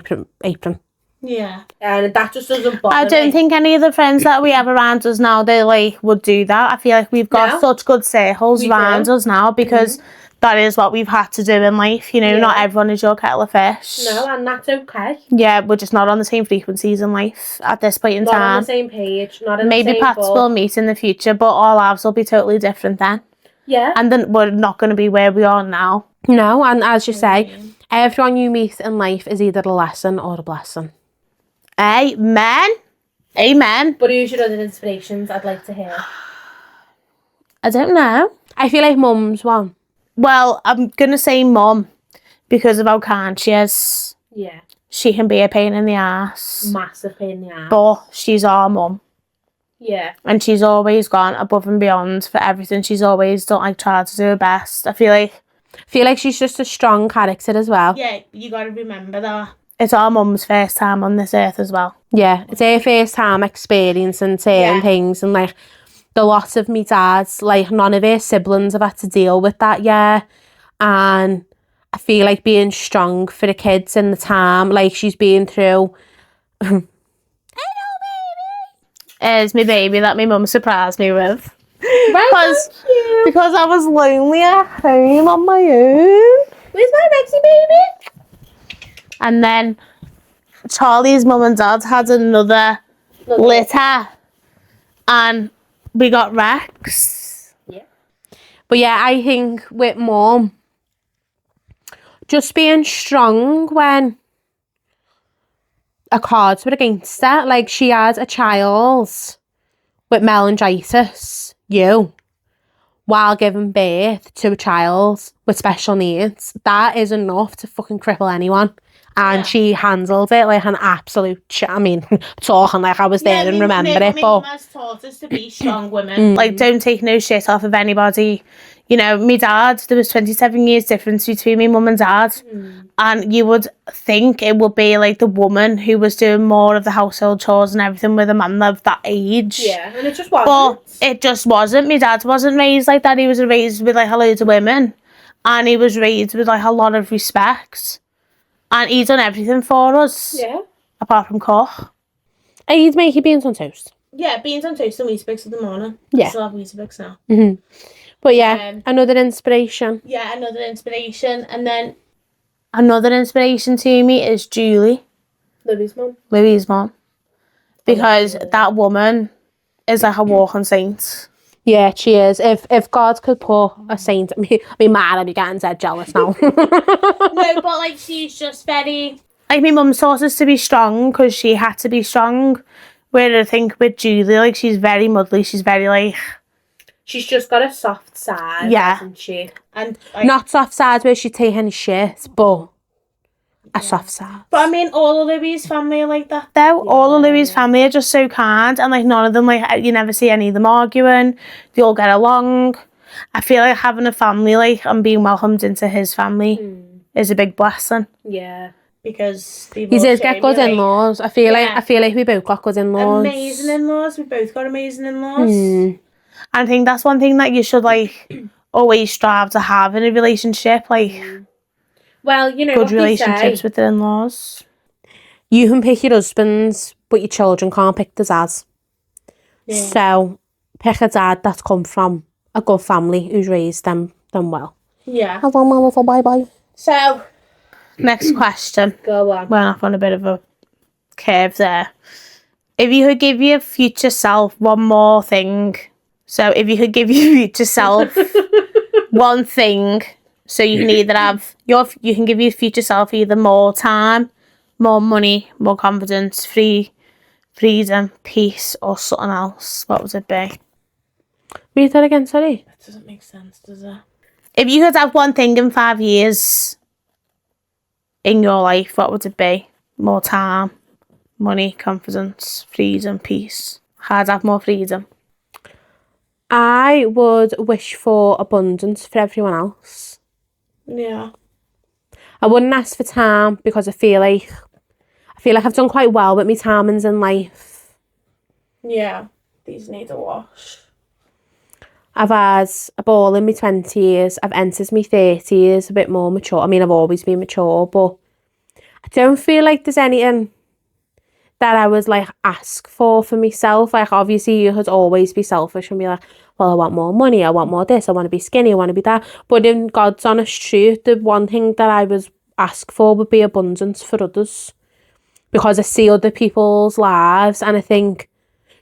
[SPEAKER 1] apron.
[SPEAKER 2] Yeah.
[SPEAKER 1] And that just doesn't bother
[SPEAKER 2] I don't
[SPEAKER 1] me.
[SPEAKER 2] think any of the friends that we have around us now, they like would do that. I feel like we've got such good circles around us now because that is what we've had to do in life. You know, not everyone is your kettle of fish.
[SPEAKER 1] No, and that's okay.
[SPEAKER 2] Yeah, we're just not on the same frequencies in life at this point in time.
[SPEAKER 1] Not on the same page, not in
[SPEAKER 2] Maybe
[SPEAKER 1] the same
[SPEAKER 2] paths
[SPEAKER 1] boat.
[SPEAKER 2] will meet in the future, but our lives will be totally different then.
[SPEAKER 1] Yeah.
[SPEAKER 2] And then we're not going to be where we are now.
[SPEAKER 1] No, and as you say, everyone you meet in life is either a lesson or a blessing.
[SPEAKER 2] Amen. Amen.
[SPEAKER 1] But who's your other inspirations I'd like to hear?
[SPEAKER 2] I don't know.
[SPEAKER 1] I feel like mum's one.
[SPEAKER 2] Well, I'm going to say mum because of how kind she is.
[SPEAKER 1] Yeah.
[SPEAKER 2] She can be a pain in the ass.
[SPEAKER 1] Massive pain in the ass.
[SPEAKER 2] But she's our mum.
[SPEAKER 1] Yeah.
[SPEAKER 2] And she's always gone above and beyond for everything. She's always done, like, tried to do her best. I feel like
[SPEAKER 1] she's just a strong character as well.
[SPEAKER 2] Yeah, you got to remember that. It's our mum's first time on this earth as well.
[SPEAKER 1] Yeah, it's her first time experiencing certain things, and like the loss of me dad's, like none of her siblings have had to deal with that yet. And I feel like being strong for the kids in the time, like she's been through.
[SPEAKER 2] Hello, baby. It's my baby that my mum surprised me with. Because I was lonely at home on my own.
[SPEAKER 1] Where's my Rexy baby?
[SPEAKER 2] And then Charlie's mum and dad had another litter. And we got Rex.
[SPEAKER 1] Yeah. But yeah, I think with mum, just being strong when a cards were against her. Like she had a child with meningitis, while giving birth to a child with special needs. That is enough to fucking cripple anyone. and she handled it like an absolute I mean, talking like I was there and remember it,
[SPEAKER 2] my
[SPEAKER 1] but
[SPEAKER 2] mum has taught us to be strong women. Like, don't take no shit off of anybody. You know, me dad, there was 27 years difference between me mum and dad, and you would think it would be like the woman who was doing more of the household chores and everything with a man of that age.
[SPEAKER 1] yeah, and it just wasn't.
[SPEAKER 2] But it just wasn't. My dad wasn't raised like that. He was raised with like a load of women, and he was raised with like a lot of respect. And he's done everything for us.
[SPEAKER 1] Yeah.
[SPEAKER 2] Apart from cook.
[SPEAKER 1] And he'd make you beans on toast.
[SPEAKER 2] Yeah, beans on toast and Weetabix in the morning.
[SPEAKER 1] Yeah.
[SPEAKER 2] I still have Weetabix now.
[SPEAKER 1] Mm-hmm. But yeah, another inspiration.
[SPEAKER 2] Yeah, another inspiration. And then another inspiration to me is Julie.
[SPEAKER 1] Louie's mum.
[SPEAKER 2] Louie's mum. Because that woman is like a walking saint.
[SPEAKER 1] Yeah, she is. If God could put a saint, I mean, man, I'd be getting dead jealous now.
[SPEAKER 2] No, but like she's just very. Like my mum taught us to be strong because she had to be strong. Where I think with Julie, like she's very muddly. She's very like.
[SPEAKER 1] She's just got a soft side, hasn't she?
[SPEAKER 2] And like,
[SPEAKER 1] not soft side where she'd take any shit, but a soft side.
[SPEAKER 2] But I mean, all of Louie's family are like that though. Yeah. All of Louie's family are just so kind, and like none of them, like you never see any of them arguing. They all get along. I feel like having a family like and being welcomed into his family is a big blessing.
[SPEAKER 1] Yeah,
[SPEAKER 2] because
[SPEAKER 1] he did get good in-laws. I feel like we both got good in-laws.
[SPEAKER 2] Amazing in-laws. We both got amazing in-laws. I think that's one thing that you should like always strive to have in a relationship, like.
[SPEAKER 1] Well, you know,
[SPEAKER 2] good relationships with the in-laws.
[SPEAKER 1] You can pick your husbands, but your children can't pick the dads. Yeah. So, pick a dad that's come from a good family who's raised them well.
[SPEAKER 2] Yeah.
[SPEAKER 1] Have on, my little bye-bye.
[SPEAKER 2] So, next question.
[SPEAKER 1] Go on.
[SPEAKER 2] Went off on a bit of a curve there. If you could give your future self one more thing. So, if you could give your future self one thing... So you can either have you can give your future self either more time, more money, more confidence, freedom, peace, or something else. What would it be?
[SPEAKER 1] Read that again, sorry.
[SPEAKER 2] That doesn't make sense, does it? If you could have one thing in 5 years in your life, what would it be? More time, money, confidence, freedom, peace. How'd I have more freedom?
[SPEAKER 1] I would wish for abundance for everyone else.
[SPEAKER 2] Yeah.
[SPEAKER 1] I wouldn't ask for time because I feel like I've done quite well with my timings in life.
[SPEAKER 2] Yeah. These need a wash.
[SPEAKER 1] I've had a ball in my 20s. I've entered my 30s a bit more mature. I mean, I've always been mature, but I don't feel like there's anything that I was like ask for myself. Like obviously you could always be selfish and be like, well, I want more money, I want more this, I want to be skinny, I want to be that. But in God's honest truth, the one thing that I was asked for would be abundance for others. Because I see other people's lives and I think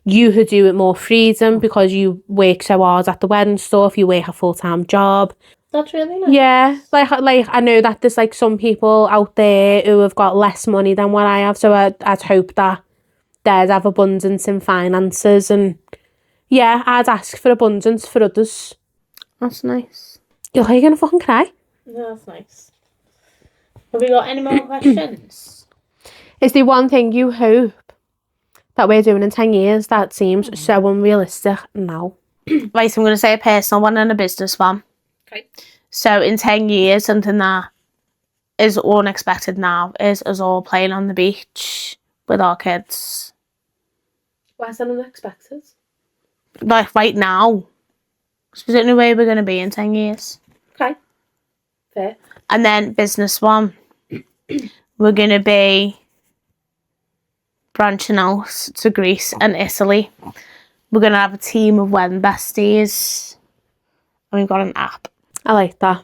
[SPEAKER 1] you could do it more freedom because you work so hard at the wedding stuff, you work a full-time job.
[SPEAKER 2] That's really nice.
[SPEAKER 1] Yeah, like I know that there's like some people out there who have got less money than what I have, so I'd hope that they'd have abundance in finances and yeah, I'd ask for abundance for others.
[SPEAKER 2] That's nice.
[SPEAKER 1] You're like, gonna fucking cry?
[SPEAKER 2] No, that's nice. Have we got any more questions?
[SPEAKER 1] Is there one thing you hope that we're doing in 10 years that seems so unrealistic now?
[SPEAKER 2] Right, so I'm going to say a personal one and a business one. Okay. So in 10 years, something that is unexpected now is us all playing on the beach with our kids.
[SPEAKER 1] Why is that unexpected?
[SPEAKER 2] Like right now. Because we don't know where we're going to be in 10 years.
[SPEAKER 1] Okay. Fair.
[SPEAKER 2] And then business one. We're going to be branching out to Greece and Italy. We're going to have a team of wedding besties. And we've got an app.
[SPEAKER 1] I like that.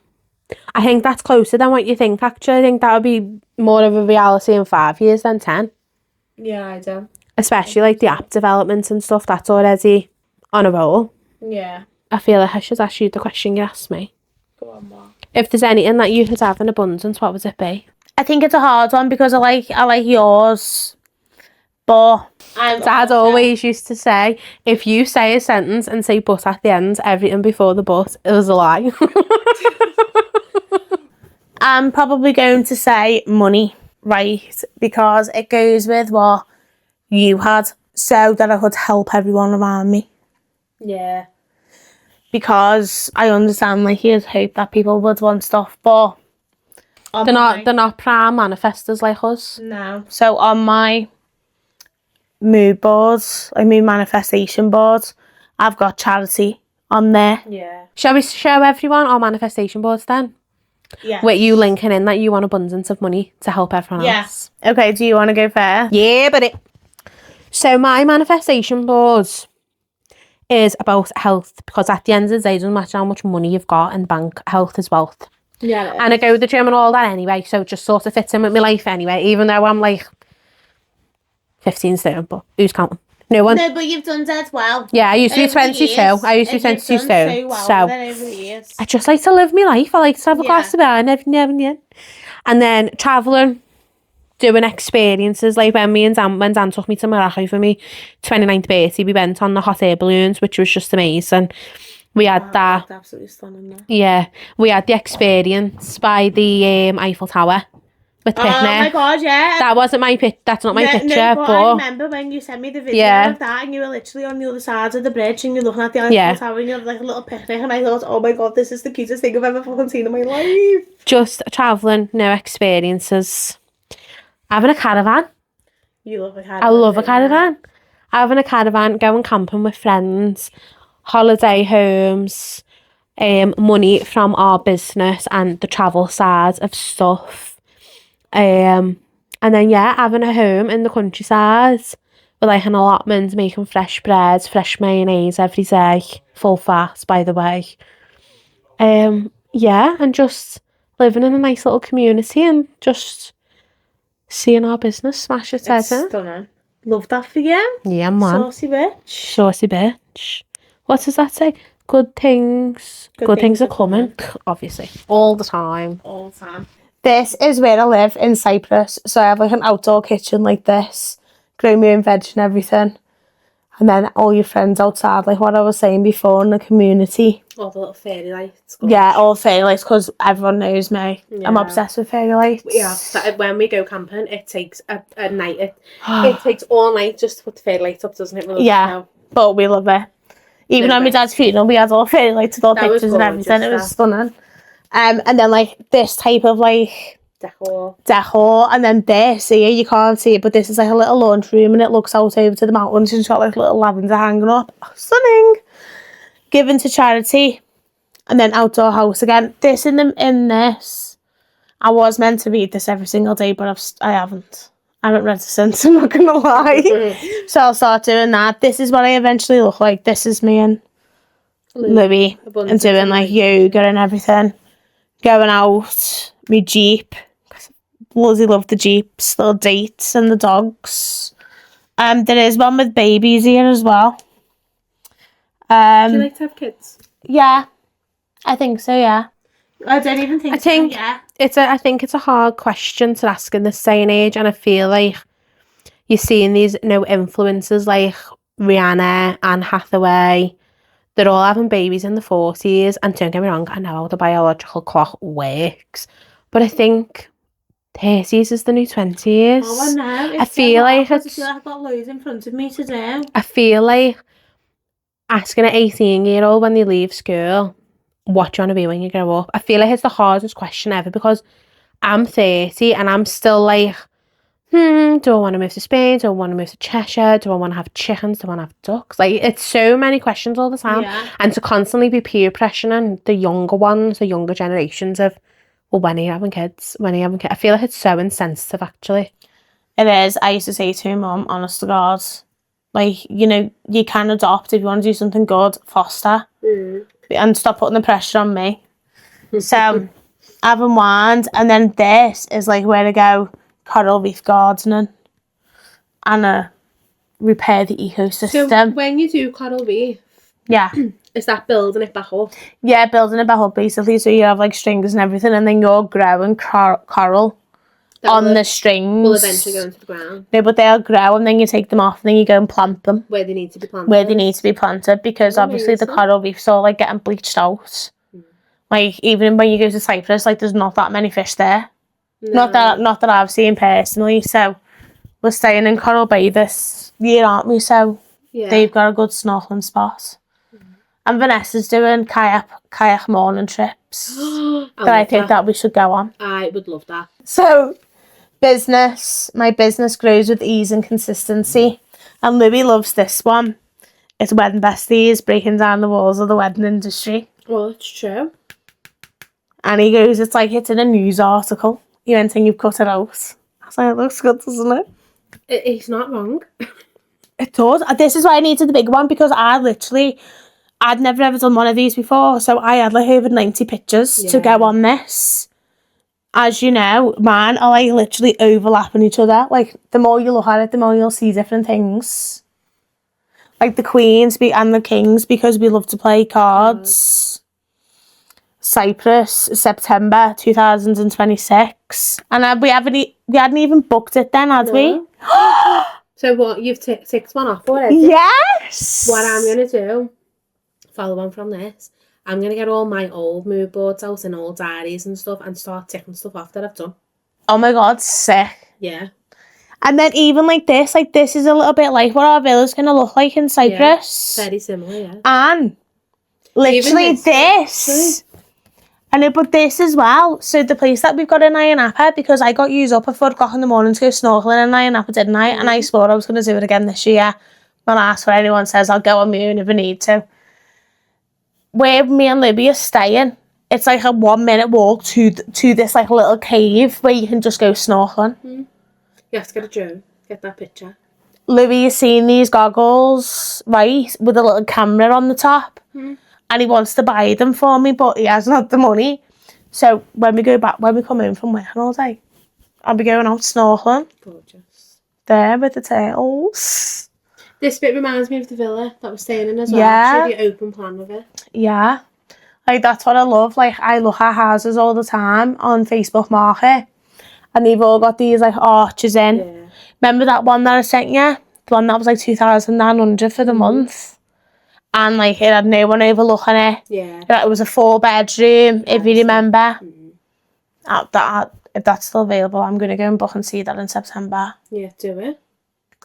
[SPEAKER 1] I think that's closer than what you think, actually. I think that would be more of a reality in 5 years than 10.
[SPEAKER 2] Yeah, I do.
[SPEAKER 1] Especially like the app development and stuff, that's already on a roll.
[SPEAKER 2] Yeah.
[SPEAKER 1] I feel like I should ask you the question you asked me.
[SPEAKER 2] Go on, Mark.
[SPEAKER 1] If there's anything that you could have in abundance, what would it be?
[SPEAKER 2] I think it's a hard one because I like yours. But
[SPEAKER 1] Dad always used to say, if you say a sentence and say but at the end, everything before the but, it was a lie.
[SPEAKER 2] I'm probably going to say money. right, because it goes with what you had, so that I could help everyone around me.
[SPEAKER 1] Yeah.
[SPEAKER 2] Because I understand, like, you'd hope that people would want stuff, but
[SPEAKER 1] They're not prime manifestors like us.
[SPEAKER 2] No. So on my mood boards, I mean manifestation boards, I've got charity on there.
[SPEAKER 1] Yeah. Shall we show everyone our manifestation boards then?
[SPEAKER 2] Yeah.
[SPEAKER 1] With you linking in that you want abundance of money to help everyone else.
[SPEAKER 2] Okay, do you want to go first?
[SPEAKER 1] Yeah, but So my manifestation boards is about health, because at the end of the day, it doesn't matter how much money you've got in the bank, health is wealth.
[SPEAKER 2] Yeah.
[SPEAKER 1] And I go to the gym and all that anyway, so it just sort of fits in with my life anyway, even though I'm like 15 stone, but who's counting? No one.
[SPEAKER 2] No, but you've done that well.
[SPEAKER 1] Yeah, I used to be 22. I used to be 22 stone. So I just like to live my life. I like to have a glass of wine every now and then. And then travelling, doing experiences, like when Dan took me to Morocco for me 29th birthday, we went on the hot air balloons, which was just amazing. We had that.
[SPEAKER 2] Absolutely stunning. That.
[SPEAKER 1] Yeah, we had the experience by the Eiffel Tower with picnic.
[SPEAKER 2] Oh my god, yeah.
[SPEAKER 1] That wasn't my picture. That's not my picture.
[SPEAKER 2] No,
[SPEAKER 1] but
[SPEAKER 2] I remember when you sent me the video of that, and you were literally on the other side of the bridge, and you're looking at the Eiffel Tower, and you had like a little picnic, and I thought, oh my god, this is the cutest thing I've ever fucking seen in my life.
[SPEAKER 1] Just travelling, no experiences. Having a caravan.
[SPEAKER 2] You love a caravan.
[SPEAKER 1] I love a caravan. Having a caravan, going camping with friends, holiday homes, money from our business and the travel side of stuff. And then having a home in the countryside with like an allotment, making fresh bread, fresh mayonnaise every day, full fat by the way. And just living in a nice little community and just seeing our business smash its head in.
[SPEAKER 2] Stunning. Love that for you.
[SPEAKER 1] Yeah, man.
[SPEAKER 2] Saucy bitch.
[SPEAKER 1] Saucy bitch. What does that say? Good things. Good things are coming. Obviously. All the time.
[SPEAKER 2] All the time. This is where I live in Cyprus. So I have like an outdoor kitchen like this. Grow my own veg and everything. And then all your friends outside, like what I was saying before, in the community.
[SPEAKER 1] All the little fairy lights.
[SPEAKER 2] Yeah, all fairy lights, because everyone knows me. Yeah. I'm obsessed with fairy lights.
[SPEAKER 1] Yeah, when we go camping, it takes a night. It takes all night just to put the fairy lights up, doesn't it?
[SPEAKER 2] But we love it. Even on my dad's funeral, we had all fairy lights with all pictures and everything. It was stunning. And then like this type of like decor, and then this here, you can't see it, but this is like a little launch room, and it looks out over to the mountains, and it's got like little lavender hanging up. Stunning. Given to charity. And then outdoor house again. This in this, I was meant to read this every single day, but I haven't. I haven't read it since, I'm not gonna lie. So I'll start doing that. This is what I eventually look like. This is me and Louis and doing like yoga and everything. Going out, my Jeep. Bloody love the Jeeps, little dates and the dogs. There is one with babies here as well. Do
[SPEAKER 1] you like to have kids?
[SPEAKER 2] Yeah, I think so. Yeah, I don't even think. I
[SPEAKER 1] think it's a hard question to ask in this day and age, and I feel like you're seeing these influencers like Rihanna, Anne Hathaway. They're all having babies in the 40s, and don't get me wrong, I know how the biological clock works, but I think 30s is the new 20s.
[SPEAKER 2] Oh, I know.
[SPEAKER 1] I feel like
[SPEAKER 2] I've got loads in front of me to do.
[SPEAKER 1] I feel like asking an 18-year-old when they leave school, what do you want to be when you grow up? I feel like it's the hardest question ever, because I'm 30 and I'm still like, do I want to move to Spain? Do I want to move to Cheshire? Do I want to have chickens? Do I want to have ducks? Like, it's so many questions all the time.
[SPEAKER 2] Yeah.
[SPEAKER 1] And to constantly be peer pressuring the younger ones, the younger generations of, well, when are you having kids? When are you having kids? I feel like it's so insensitive, actually.
[SPEAKER 2] It is. I used to say to my mum, honest to God, like, you can adopt if you want to do something good, foster. And stop putting the pressure on me. So, having wand, and then this is like where to go coral reef gardening and repair the ecosystem.
[SPEAKER 1] So when you do coral reef, is that building it back up? Yeah,
[SPEAKER 2] building it back up basically. So you have like strings and everything, and then you're growing coral on the strings.
[SPEAKER 1] Will eventually go into the ground.
[SPEAKER 2] No, but they'll grow, and then you take them off, and then you go and plant them
[SPEAKER 1] where they need to be planted.
[SPEAKER 2] Because obviously the coral reef's all like getting bleached out. Like even when you go to Cyprus, like there's not that many fish there. Not that I've seen personally. So we're staying in Coral Bay this year, aren't we? So they've got a good snorkeling spot. And Vanessa's doing kayak morning trips that I think that we should go on.
[SPEAKER 1] I would love that.
[SPEAKER 2] So my business grows with ease and consistency. And Louis loves this one. It's Wedding Besties, breaking down the walls of the wedding industry.
[SPEAKER 1] Well, it's true.
[SPEAKER 2] And he goes, it's like it's in a news article. You went and you've cut it out. I was like, it looks good, doesn't it?
[SPEAKER 1] It's not wrong.
[SPEAKER 2] It does. This is why I needed the big one, because I'd never ever done one of these before. So I had like over 90 pictures to go on this. As you know, mine are like literally overlapping each other. Like the more you look at it, the more you'll see different things. Like the Queens and the Kings, because we love to play cards. Cyprus, September 2026. And we hadn't even booked it then, had we?
[SPEAKER 1] So what, you've ticked one off already?
[SPEAKER 2] Yes!
[SPEAKER 1] What I'm going to do, follow on from this, I'm going to get all my old mood boards out and old diaries and stuff and start ticking stuff off that I've done.
[SPEAKER 2] Oh my God, sick.
[SPEAKER 1] Yeah.
[SPEAKER 2] And then even like this is a little bit like what our villa's going to look like in Cyprus.
[SPEAKER 1] Yeah, very similar, yeah.
[SPEAKER 2] And literally this. But this as well. So the place that we've got in Ayia Napa, because I got used up at 4 o'clock in the morning to go snorkeling in Ayia Napa, didn't I? And I swore I was going to do it again this year. I'll ask what anyone says. I'll go on my own if I need to. Where me and Libby are staying, it's like a 1 minute walk to this like little cave where you can just go snorkeling.
[SPEAKER 1] You have to get a drone, get that picture.
[SPEAKER 2] Louis has seen these goggles, right, with a little camera on the top. And he wants to buy them for me, but he hasn't had the money. So when we come home from work all day, I'll be going out snorkeling.
[SPEAKER 1] Gorgeous.
[SPEAKER 2] There with the turtles.
[SPEAKER 1] This bit reminds me of the villa that we're staying in as well.
[SPEAKER 2] Yeah.
[SPEAKER 1] So the open plan of it.
[SPEAKER 2] Yeah. Like, that's what I love. Like, I look at houses all the time on Facebook Market. And they've all got these, like, arches in.
[SPEAKER 1] Yeah.
[SPEAKER 2] Remember that one that I sent you? The one that was, like, 2,900 for the month? And, like, it had no one overlooking it.
[SPEAKER 1] Yeah.
[SPEAKER 2] It was a 4-bedroom, if you remember. If that's still available, I'm going to go and book and see that in September.
[SPEAKER 1] Yeah, do it.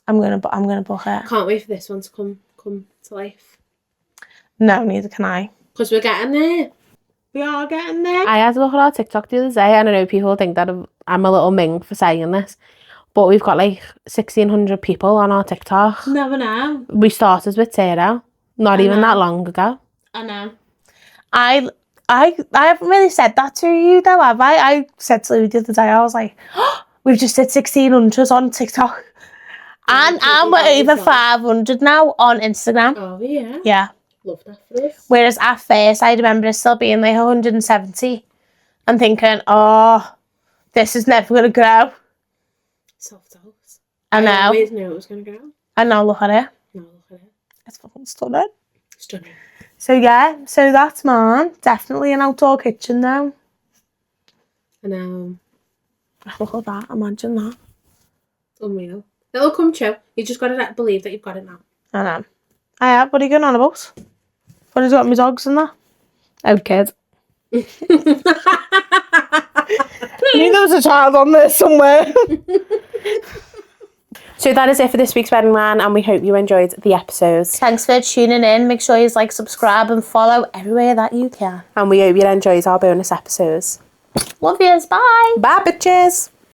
[SPEAKER 2] I'm gonna book it.
[SPEAKER 1] Can't wait for this one to come to life.
[SPEAKER 2] No, neither can I.
[SPEAKER 1] Because we're getting there. We are getting there.
[SPEAKER 2] I had to look at our TikTok the other day, and I know people think that I'm a little ming for saying this, but we've got like 1,600 people on our TikTok.
[SPEAKER 1] Never know.
[SPEAKER 2] We started with 0, not even that long ago.
[SPEAKER 1] I know.
[SPEAKER 2] I haven't really said that to you though, have I? I said to you the other day, I was like, oh, we've just hit 1,600 on TikTok. And we're over 500 now on Instagram.
[SPEAKER 1] Oh, yeah.
[SPEAKER 2] Yeah.
[SPEAKER 1] Love that for us.
[SPEAKER 2] Whereas at first, I remember it still being like 170 and thinking, oh, this is never going to grow.
[SPEAKER 1] Self-doubt.
[SPEAKER 2] I know.
[SPEAKER 1] I always knew it was going to grow.
[SPEAKER 2] And now look at it.
[SPEAKER 1] Now look at it.
[SPEAKER 2] It's fucking stunning.
[SPEAKER 1] Stunning.
[SPEAKER 2] So yeah, so that's mine. Definitely an outdoor kitchen though.
[SPEAKER 1] I know.
[SPEAKER 2] Look at that, imagine that.
[SPEAKER 1] Unreal. It'll come true. You just got to believe that you've got it now.
[SPEAKER 2] I know. I have. What are you going on about? What has got my dogs and that? Oh, kid. I knew there was a child on there somewhere. So that is it for this week's Wedding Whine, and we hope you enjoyed the episodes. Thanks for tuning in. Make sure you like, subscribe and follow everywhere that you can. And we hope you enjoyed our bonus episodes. Love yous. Bye. Bye, bitches.